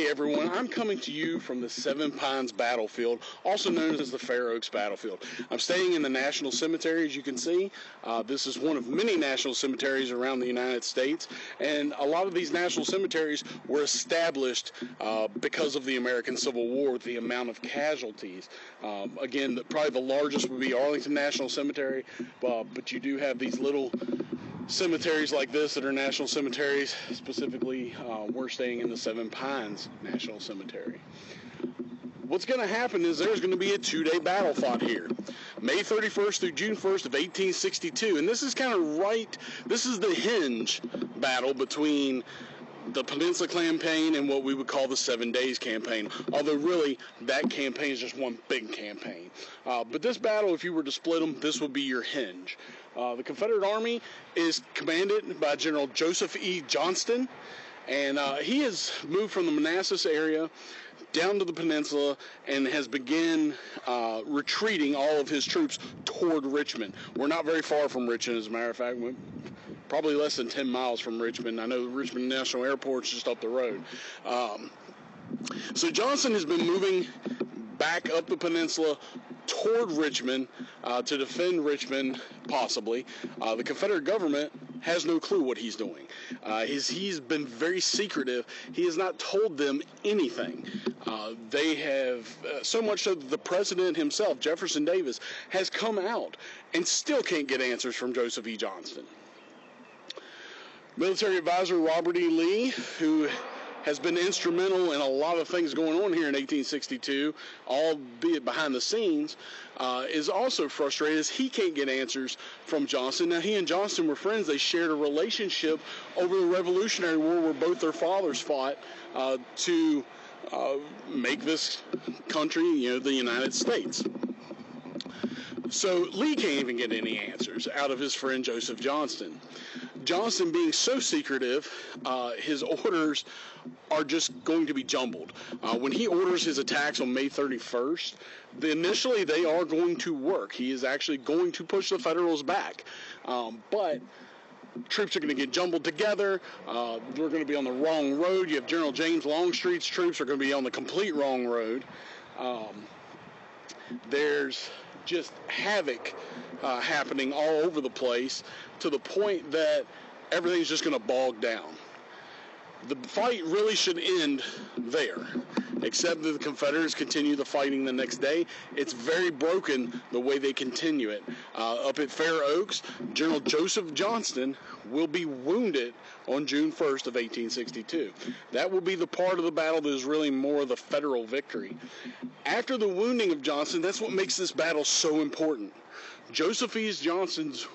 everyone, I'm coming to you from the Seven Pines Battlefield, also known as the Fair Oaks Battlefield. I'm staying in the National Cemetery, as you can see. This is one of many national cemeteries around the United States, and a lot of these national cemeteries were established because of the American Civil War, with the amount of casualties. Again, probably the largest would be Arlington National Cemetery, but you do have these little cemeteries like this that are national cemeteries. Specifically, we're staying in the Seven Pines National Cemetery. What's going to happen is there's going to be a 2-day battle fought here, May 31st through June 1st of 1862, and this is kind of this is the hinge battle between the Peninsula Campaign and what we would call the 7 Days Campaign, although really that campaign is just one big campaign. But this battle, if you were to split them, this would be your hinge. The Confederate Army is commanded by General Joseph E. Johnston, and he has moved from the Manassas area down to the peninsula and has begun retreating all of his troops toward Richmond. We're not very far from Richmond, as a matter of fact. We're probably less than 10 miles from Richmond. I know Richmond National Airport's just up the road. So Johnston has been moving back up the peninsula toward Richmond to defend Richmond, possibly. The Confederate government has no clue what he's doing. He's been very secretive. He has not told them anything. They have, so much so that the president himself, Jefferson Davis, has come out and still can't get answers from Joseph E. Johnston. Military advisor Robert E. Lee, who has been instrumental in a lot of things going on here in 1862, albeit behind the scenes, is also frustrated as he can't get answers from Johnston. Now, he and Johnston were friends. They shared a relationship over the Revolutionary War where both their fathers fought to make this country, the United States. So Lee can't even get any answers out of his friend Joseph Johnston. Johnston being so secretive, his orders are just going to be jumbled. When he orders his attacks on May 31st, initially they are going to work. He is actually going to push the Federals back. But troops are going to get jumbled together. We're going to be on the wrong road. You have General James Longstreet's troops are going to be on the complete wrong road. There's just havoc happening all over the place to the point that everything's just going to bog down. The fight really should end there, except that the Confederates continue the fighting the next day. It's very broken the way they continue it. Up at Fair Oaks, General Joseph Johnston will be wounded on June 1st of 1862. That will be the part of the battle that is really more the Federal victory. After the wounding of Johnston, that's what makes this battle so important. Joseph E. Johnston's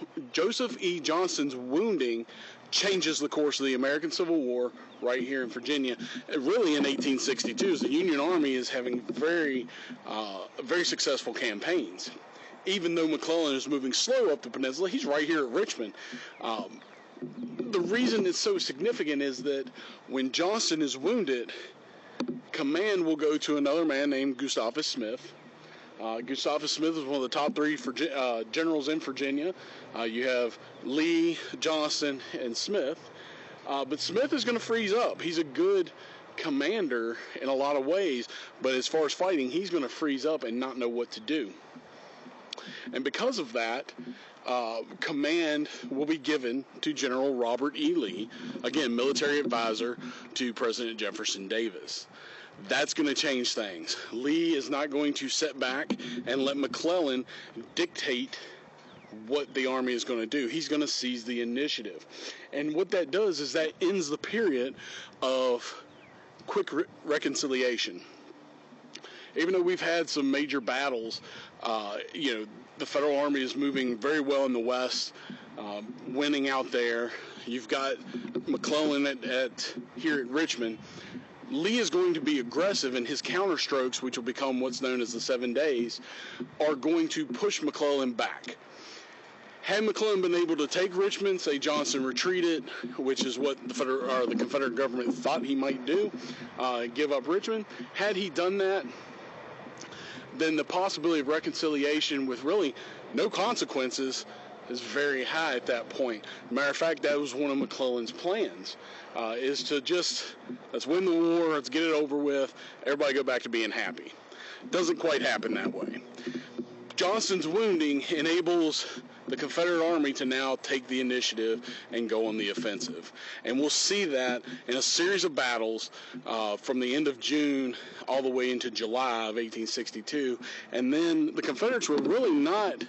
wounding changes the course of the American Civil War right here in Virginia. Really in 1862, as the Union Army is having very successful campaigns. Even though McClellan is moving slow up the peninsula, he's right here at Richmond. The reason it's so significant is that when Johnston is wounded, command will go to another man named Gustavus Smith. Gustavus Smith is one of the top three generals in Virginia. You have Lee, Johnston, and Smith. But Smith is going to freeze up. He's a good commander in a lot of ways, but as far as fighting, he's going to freeze up and not know what to do. And because of that, command will be given to General Robert E. Lee, again, military advisor to President Jefferson Davis. That's going to change things. Lee is not going to sit back and let McClellan dictate what the army is going to do. He's going to seize the initiative. And what that does is that ends the period of quick reconciliation. Even though we've had some major battles, the Federal Army is moving very well in the West, winning out there. You've got McClellan here at Richmond. Lee is going to be aggressive, and his counterstrokes, which will become what's known as the 7 Days, are going to push McClellan back. Had McClellan been able to take Richmond, say Johnston retreated, which is what the Confederate government thought he might do, give up Richmond. Had he done that, then the possibility of reconciliation with really no consequences is very high at that point. Matter of fact, that was one of McClellan's plans, is to just, let's win the war, let's get it over with, everybody go back to being happy. Doesn't quite happen that way. Johnston's wounding enables the Confederate Army to now take the initiative and go on the offensive. And we'll see that in a series of battles from the end of June all the way into July of 1862. And then the Confederates will really not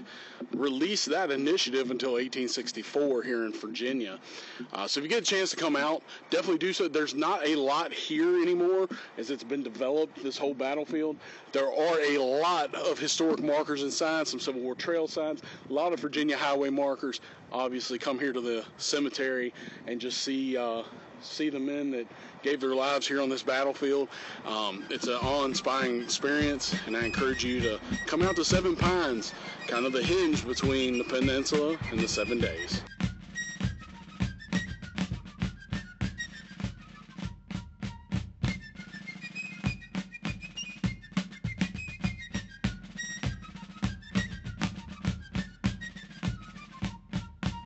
release that initiative until 1864 here in Virginia. So if you get a chance to come out, definitely do so. There's not a lot here anymore as it's been developed, this whole battlefield. There are a lot of historic markers and signs, some Civil War trail signs, a lot of Virginia highway markers. Obviously come here to the cemetery and just see the men that gave their lives here on this battlefield. It's an awe-inspiring experience, and I encourage you to come out to Seven Pines, kind of the hinge between the peninsula and the 7 days.